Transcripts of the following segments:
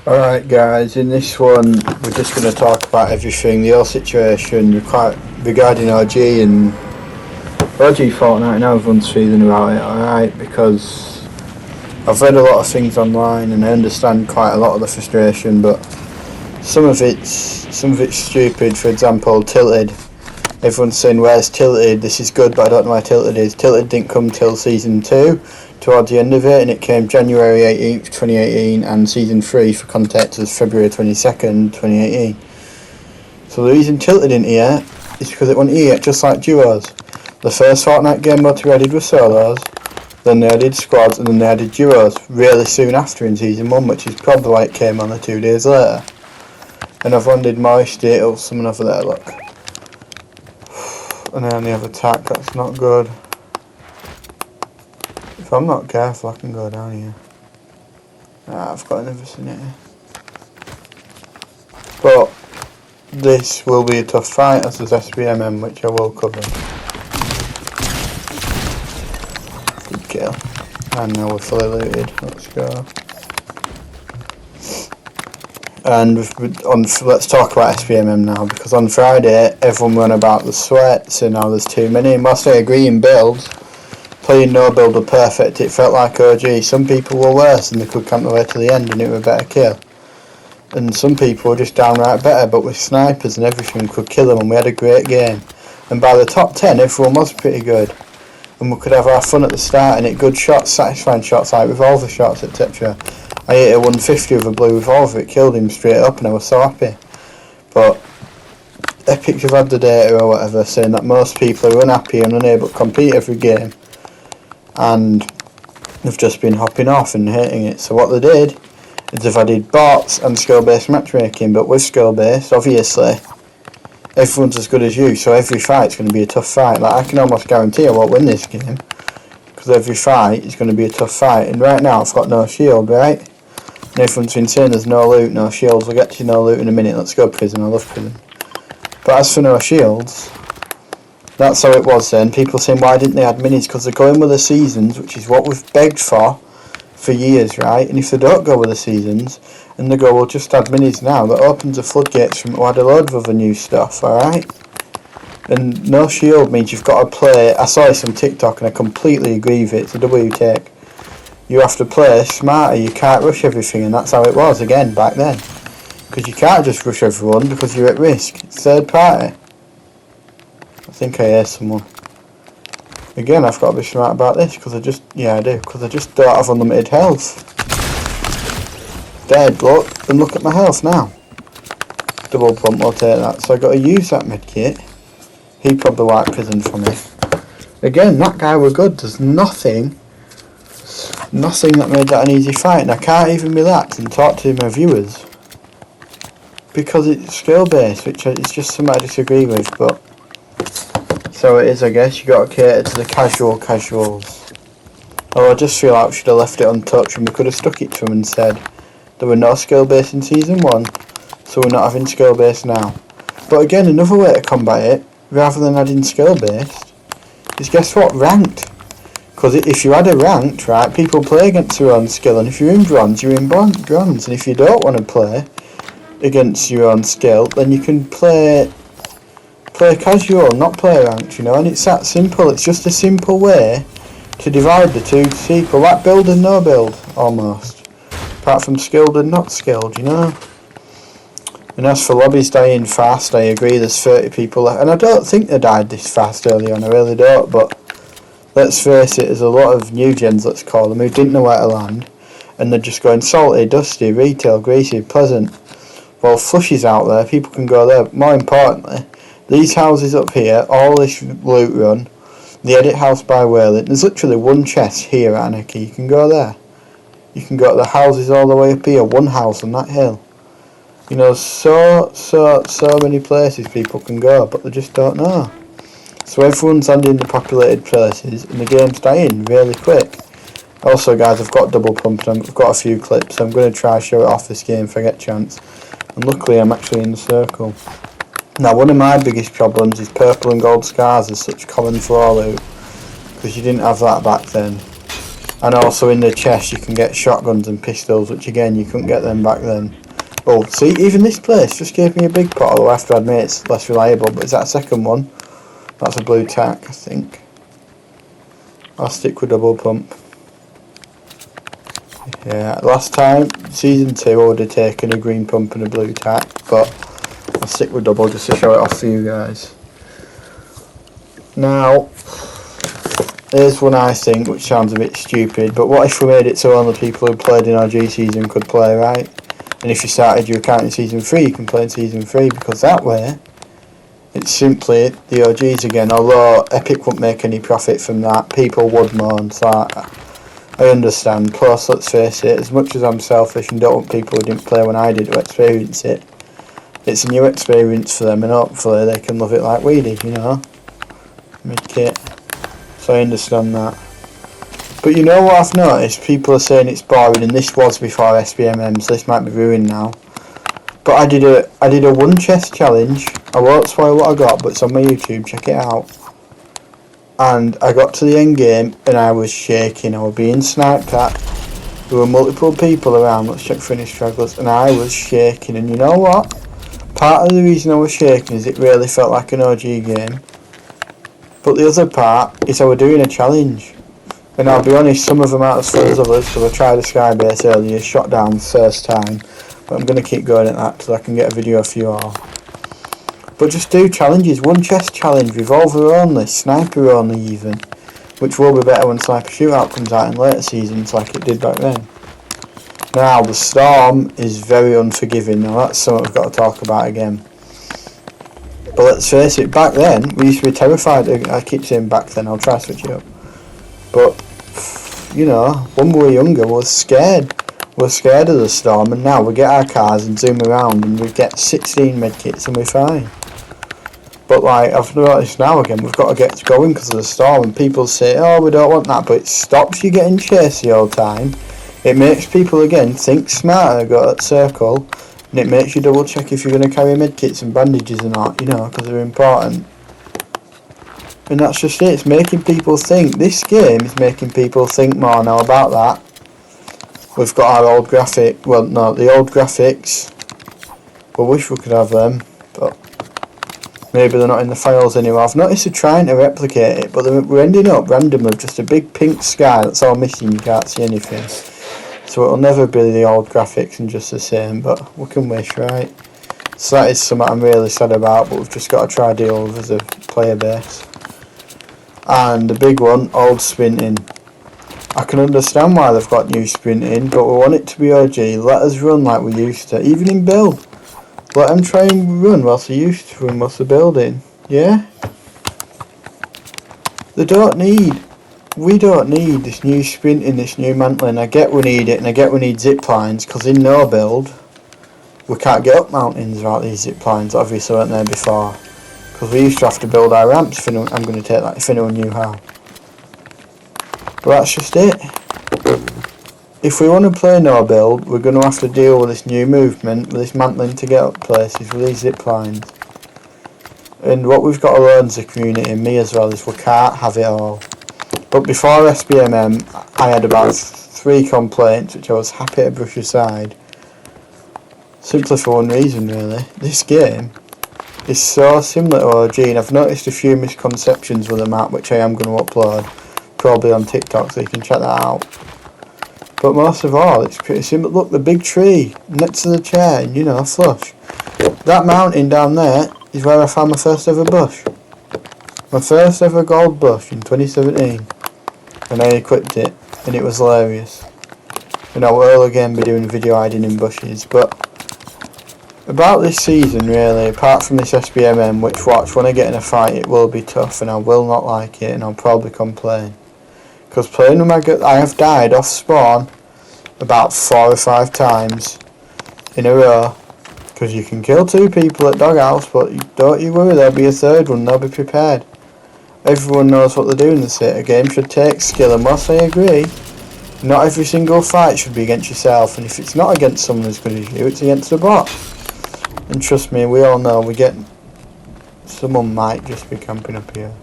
Alright guys, in this one we're just going to talk about everything, the whole situation regarding OG and OG Fortnite. Now everyone's feeling about it, alright, because I've read a lot of things online and I understand quite a lot of the frustration, but some of it's stupid. For example, Tilted. Everyone's saying, where's Tilted? This is good, but I don't know where Tilted is. Tilted didn't come till Season 2, towards the end of it, and it came January 18th, 2018, and Season 3, for context, was February 22nd, 2018. So the reason Tilted isn't here is because it wasn't here, just like Duos. The first Fortnite game mode they added was Solos, then they added Squads, and then they added Duos, really soon after in Season 1, which is probably why it came on 2 days later. And I've landed moist, it'll someone over there, look. And I only have attack, that's not good. If I'm not careful I can go down here. I've got another vicinity. But this will be a tough fight, as there's Sbmm, which I will cover. Good kill. And now we're fully looted, let's go. And let's talk about Sbmm now, because on Friday everyone went about the sweats and how there's too many. Whilst I agree in builds, playing no build were perfect. It felt like OG. Some people were worse and they could camp their way to the end and it was a better kill. And some people were just downright better, but with snipers and everything could kill them, and we had a great game. And by the top 10 everyone was pretty good. And we could have our fun at the start and hit good shots, satisfying shots like revolver shots, etc. I hit a 150 with a blue revolver, it killed him straight up and I was so happy. But Epic have had the data or whatever saying that most people are unhappy and unable to compete every game, and they've just been hopping off and hating it. So what they did is they've added bots and skill based matchmaking, but with skill based obviously everyone's as good as you, so every fight's going to be a tough fight. Like, I can almost guarantee I won't win this game, because every fight is going to be a tough fight. And right now I've got no shield, right? And everyone's been saying there's no loot, no shields. We'll get to no loot in a minute. Let's go prison, I love prison. But as for no shields, that's how it was then. People saying, why didn't they add minis? Because they're going with the seasons, which is what we've begged for years, right? And if they don't go with the seasons, and they go, we'll just add minis now, that opens the floodgates from to add a load of other new stuff, alright? And no shield means you've got to play. I saw this on TikTok and I completely agree with it. It's a W take. You have to play smarter, you can't rush everything, and that's how it was again back then. Because you can't just rush everyone because you're at risk. It's third party. I think I hear someone. Again, I've got to be smart about this because I just don't have unlimited health. Dead, look, and look at my health now. Double pump, I'll take that. So I've got to use that medkit. He probably wiped prison for me. Again, that guy were good. There's nothing that made that an easy fight, and I can't even relax and talk to my viewers because it's skill based, which is just something I disagree with. But so it is, I guess. You got to cater to the casuals. Oh, I just feel like we should have left it untouched and we could have stuck it to them and said there were no skill based in Season 1, so we're not having skill based now. But again, another way to combat it, rather than adding skill based, is guess what? Ranked. Because if you add a ranked, right, people play against their own skill, and if you're in bronze, you're in bronze, and if you don't want to play against your own skill, then you can play casual, not play ranked, you know. And it's that simple. It's just a simple way to divide the two to equal, like build and no build, almost, apart from skilled and not skilled, you know. And as for lobbies dying fast, I agree, there's 30 people left, and I don't think they died this fast early on, I really don't, but let's face it, there's a lot of new gens, let's call them, who didn't know where to land, and they're just going salty, dusty, retail, greasy, pleasant. Well, Flushy's out there, people can go there. More importantly, these houses up here, all this loot run, the edit house by Whaling, there's literally one chest here at Anarchy, you can go there. You can go to the houses all the way up here, one house on that hill. You know, so many places people can go, but they just don't know. So everyone's landing in the populated places and the game's dying really quick. Also guys, I've got double pump and I've got a few clips, so I'm going to try to show it off this game if I get a chance. And luckily I'm actually in the circle. Now one of my biggest problems is purple and gold scars as such common floor loot, because you didn't have that back then. And also in the chest you can get shotguns and pistols, which again you couldn't get them back then. Oh, see, even this place just gave me a big pot, although I have to admit it's less reliable. But is that a second one? That's a blue tack, I think. I'll stick with double pump. Yeah, last time, season 2, I would have taken a green pump and a blue tack, but I'll stick with double just to show it off for you guys. Now, here's one I think, which sounds a bit stupid, but what if we made it so only people who played in OG season could play, right? And if you started your account in season 3, you can play in season 3, because that way, it's simply the OGs again. Although Epic wouldn't make any profit from that, people would moan, so I understand. Plus, let's face it, as much as I'm selfish and don't want people who didn't play when I did to experience it, it's a new experience for them, and hopefully they can love it like we did, you know? Mid-kit. So I understand that. But you know what I've noticed? People are saying it's boring, and this was before Sbmm, so this might be ruined now. But I did a one chest challenge. I won't spoil what I got, but it's on my YouTube, check it out. And I got to the end game and I was shaking. I was being sniped at. There were multiple people around. Let's check finish stragglers, and I was shaking. And you know what? Part of the reason I was shaking is it really felt like an OG game. But the other part is I was doing a challenge. And I'll be honest, some of them aren't as fun as others, so I tried a skybase earlier, shot down first time. But I'm going to keep going at that till I can get a video for you all. But just do challenges. One chest challenge, revolver only, sniper only even. Which will be better when Sniper Shootout comes out in later seasons like it did back then. Now, the storm is very unforgiving. Now that's something we've got to talk about again. But let's face it, back then, we used to be terrified. I keep saying back then, I'll try to switch it up. But, you know, when we were younger, we were scared. We were scared of the storm, and now we get our cars and zoom around and we get 16 medkits and we're fine. But like, I've noticed now again, we've got to get going because of the storm, and people say, oh, we don't want that, but it stops you getting chased the whole time. It makes people again think smarter, go that circle, and it makes you double check if you're going to carry medkits and bandages or not, you know, because they're important. And that's just it, it's making people think. This game is making people think more now about that. We've got our old graphic, well no, the old graphics. We wish we could have them, but maybe they're not in the files anymore. I've noticed they're trying to replicate it, but we're ending up randomly with just a big pink sky that's all missing, you can't see anything. So it'll never be the old graphics and just the same, but we can wish, right? So that is something I'm really sad about, but we've just got to try deal with as a player base. And the big one, old sprinting. I can understand why they've got new sprinting, but we want it to be OG. Let us run like we used to, even in build. Let them try and run whilst they used to run whilst they're building. Yeah? We don't need this new sprinting, this new mantling. I get we need it, and I get we need zip lines, because in no build, we can't get up mountains without these zip lines, obviously weren't there before. Because we used to have to build our ramps, if anyone, I'm going to take that if anyone knew how. But that's just it. If we want to play no build, we're going to have to deal with this new movement, with this mantling to get up places, with these zip lines. And what we've got to learn as a community, and me as well, is we can't have it all. But before Sbmm, I had about 3 complaints, which I was happy to brush aside. Simply for one reason, really. This game is so similar to OG, and I've noticed a few misconceptions with the map, which I am going to upload, probably on TikTok, so you can check that out. But most of all, it's pretty simple. Look, the big tree next to the chair, and you know, flush. That mountain down there is where I found my first ever bush. My first ever gold bush in 2017. And I equipped it, and it was hilarious. And I will again be doing video hiding in bushes. But about this season, really, apart from this Sbmm, which watch, when I get in a fight, it will be tough, and I will not like it, and I'll probably complain. Because playing with I have died off spawn about 4 or 5 times in a row. Because you can kill 2 people at doghouse, but don't you worry, there'll be a 3rd one, they'll be prepared. Everyone knows what they're doing this it. A game should take skill, and whilst I agree, not every single fight should be against yourself, and if it's not against someone as good as you, it's against a bot. And trust me, we all know, someone might just be camping up here.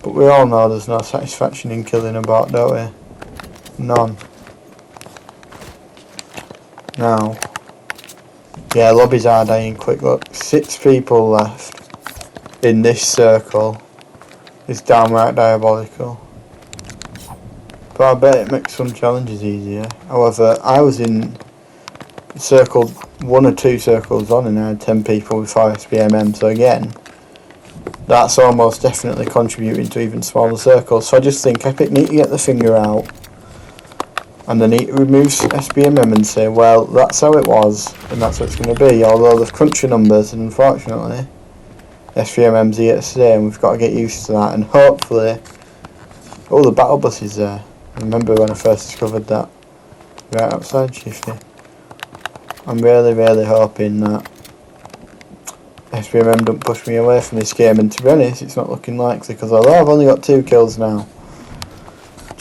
But we all know there's no satisfaction in killing a bot, don't we? None. Now, yeah, lobbies are dying quick. Look, 6 people left in this circle. It's downright diabolical. But I bet it makes some challenges easier. However, I was in circle 1 or 2 circles on and I had 10 people with 5 Sbmm, so again, that's almost definitely contributing to even smaller circles. So I just think Epic need to get the finger out and they need to remove Sbmm and say, well, that's how it was and that's what it's going to be. Although they've crunched the numbers and unfortunately Sbmm's here to stay and we've got to get used to that, and hopefully, oh, the battle bus is there. I remember when I first discovered that right outside Shifty. I'm really hoping that Sbmm don't push me away from this game, and to be honest it's not looking likely, because although I've only got 2 kills now,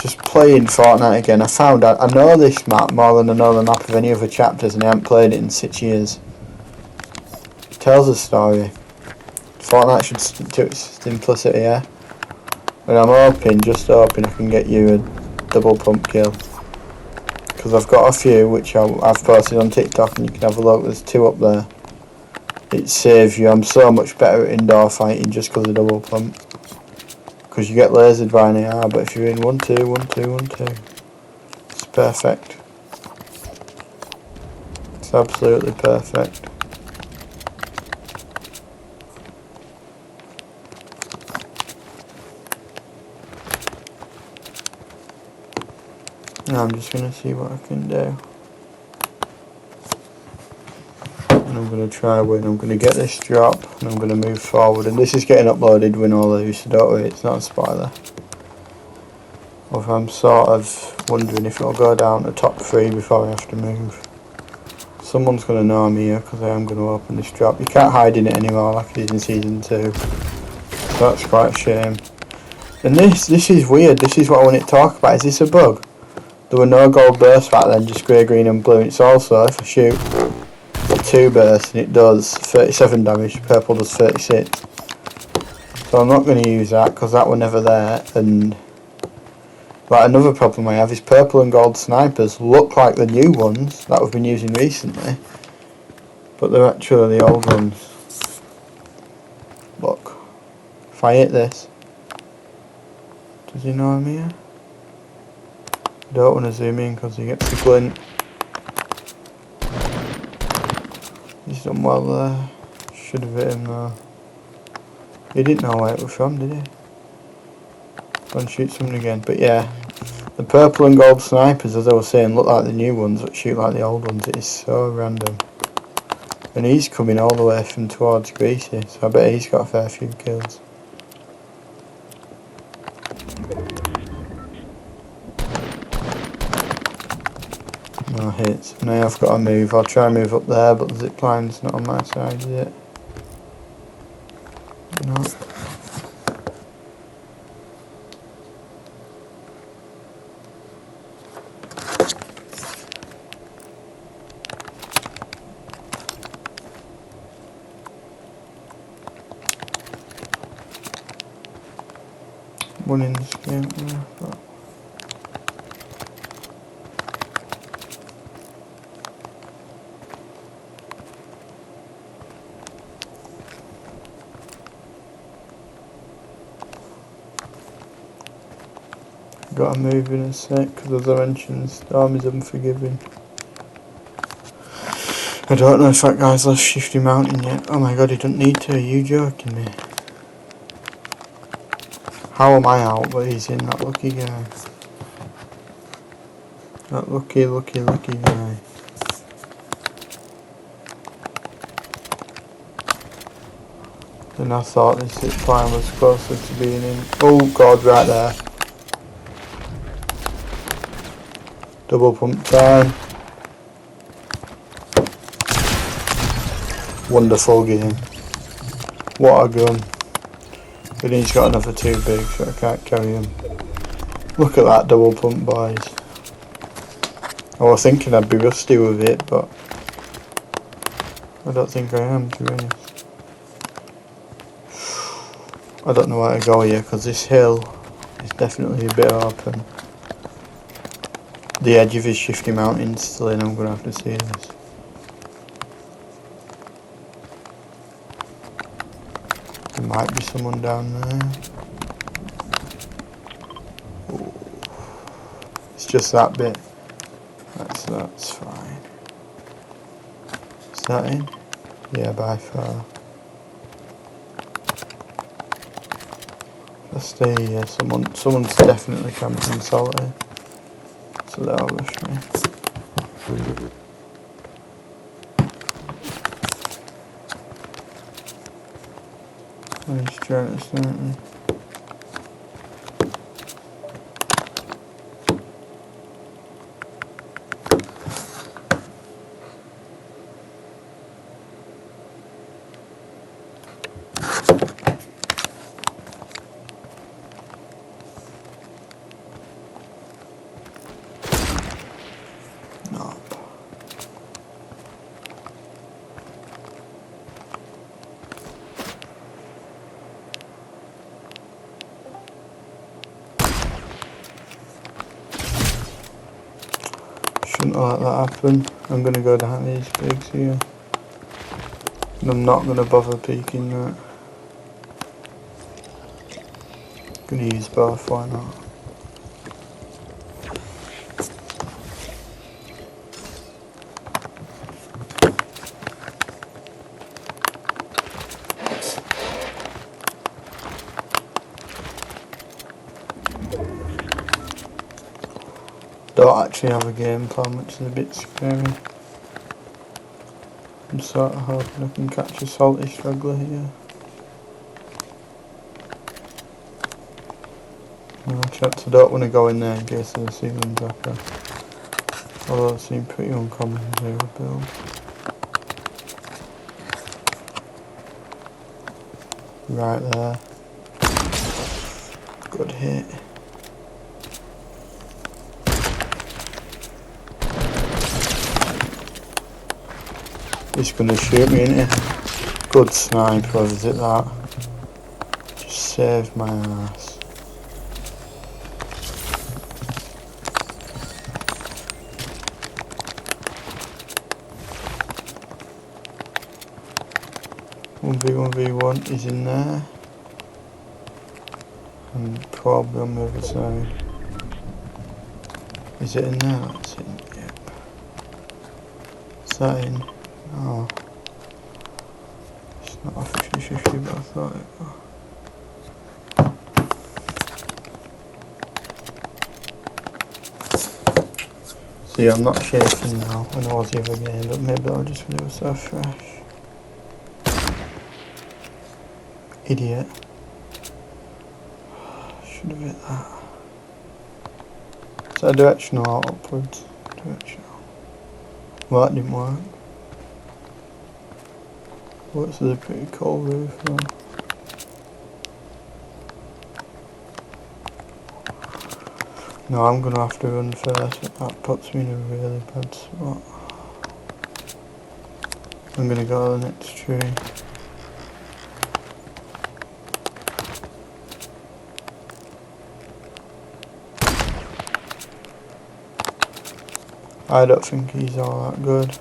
just playing Fortnite again, I found out I know this map more than I know the map of any other chapters, and I haven't played it in 6 years. It tells a story. Fortnite should stick to its simplicity, yeah? And I'm hoping, just hoping I can get you a double pump kill. Because I've got a few which I've posted on TikTok and you can have a look, there's 2 up there. It saves you. I'm so much better at indoor fighting just because of double pump. Because you get lasered by an AR, but if you're in 1-2, 1-2, 1-2, it's perfect. It's absolutely perfect. Now I'm just going to see what I can do. And I'm going to try win. I'm going to get this drop and I'm going to move forward. And this is getting uploaded, win or lose, so don't worry, it's not a spoiler. Or I'm sort of wondering if it'll go down to top 3 before I have to move. Someone's going to know I'm here because I am going to open this drop. You can't hide in it anymore like I did in Season 2. So that's quite a shame. And this is weird. This is what I want to talk about. Is this a bug? There were no gold bursts back then, just grey, green and blue. It's also, if I shoot 2 bursts and it does 37 damage, purple does 36. So I'm not going to use that because that were never there. And like, another problem I have is purple and gold snipers look like the new ones that we've been using recently, but they're actually the old ones. Look, if I hit this, does he know I'm here? I don't want to zoom in because he gets the glint. He's done well there. Should have hit him though. He didn't know where it was from, did he? Go and shoot someone again. But yeah, the purple and gold snipers, as I was saying, look like the new ones but shoot like the old ones. It is so random. And he's coming all the way from towards Greasy, so I bet he's got a fair few kills. No hits. Now I've got to move. I'll try and move up there, but the zip line's not on my side, is it? No. One in this game, yeah, but gotta move in a sec because, as I mentioned, Storm is unforgiving. I don't know if that guy's left Shifty Mountain yet. Oh my god, he doesn't need to. Are you joking me? How am I out but he's in? That lucky guy. That lucky guy. And I thought this zip line was closer to being in. Oh god, right there. Double pump time. Wonderful game. What a gun. But he's got another 2 big, so I can't carry him. Look at that double pump, boys. I was thinking I'd be rusty with it, but I don't think I am, to be honest. I don't know where to go here because this hill is definitely a bit open. The edge of his shifty mountain's still in, I'm going to have to see this. There might be someone down there. Ooh. It's just that bit. That's fine. Is that in? Yeah, by far. Let's stay here. Someone's definitely camping salty. So that'll rush me. He's trying to start me. Shouldn't let that happen. I'm going to go down these pigs here. And I'm not going to bother peeking that. Going to use both, why not? Don't actually have a game plan, which is a bit scary. I'm sort of hoping I can catch a salty straggler here. No chance, I don't want to go in there in case of the ceiling zapper. Although it seemed pretty uncommon zero build. Right there. Good hit. He's gonna shoot me, isn't he? Good snipe, whoever's it that. Just saved my ass. One v1, he's in there. And probably on the other side. Is it in there? That's in, yep. Is that in? Oh, it's not a 50-50, but I thought it was. See, I'm not shaking now when I was the other game, but maybe I'll just do it so fresh. Idiot. Should have hit that. Is that directional or upwards? Directional. Well, that didn't work. What's the pretty cool roof though? No, I'm gonna have to run first, but that puts me in a really bad spot. I'm gonna go to the next tree. I don't think he's all that good.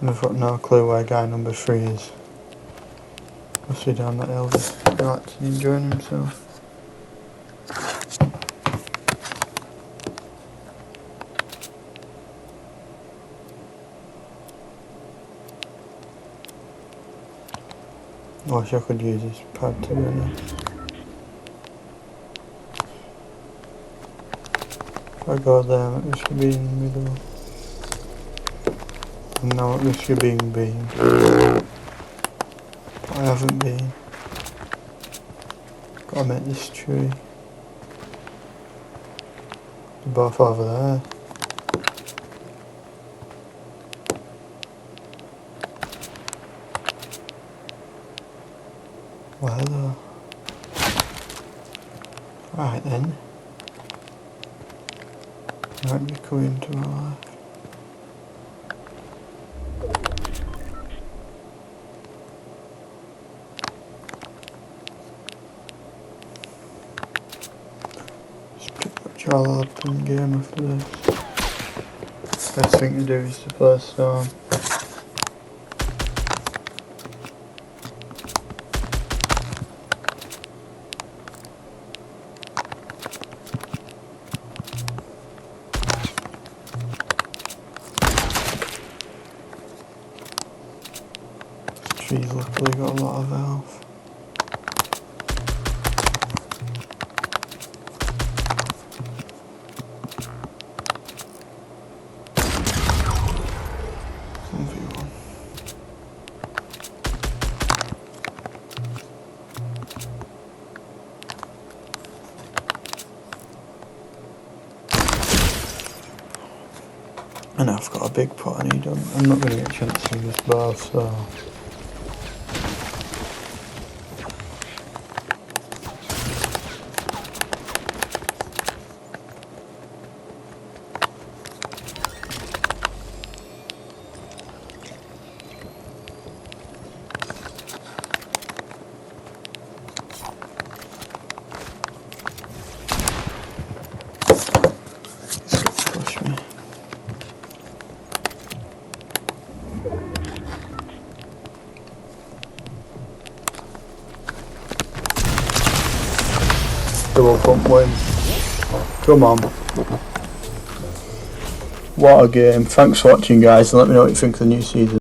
And I've got no clue where guy number 3 is. Must be down that hill, just relaxing, enjoying himself. I wish I could use this pad to be honest. If I go there, it risk of being in the middle. And now at risk of being beamed. But I haven't been. Gotta make this tree. They're both over there. Where though? Right then. Might be coming to my left. Try a open game after this. Best thing to do is to play Storm. Tree's luckily got a lot of health. And I've got a big pot I need. I'm not going to get a chance to use both, so... Double pump win. Come on. What a game. Thanks for watching, guys, and let me know what you think of the new season.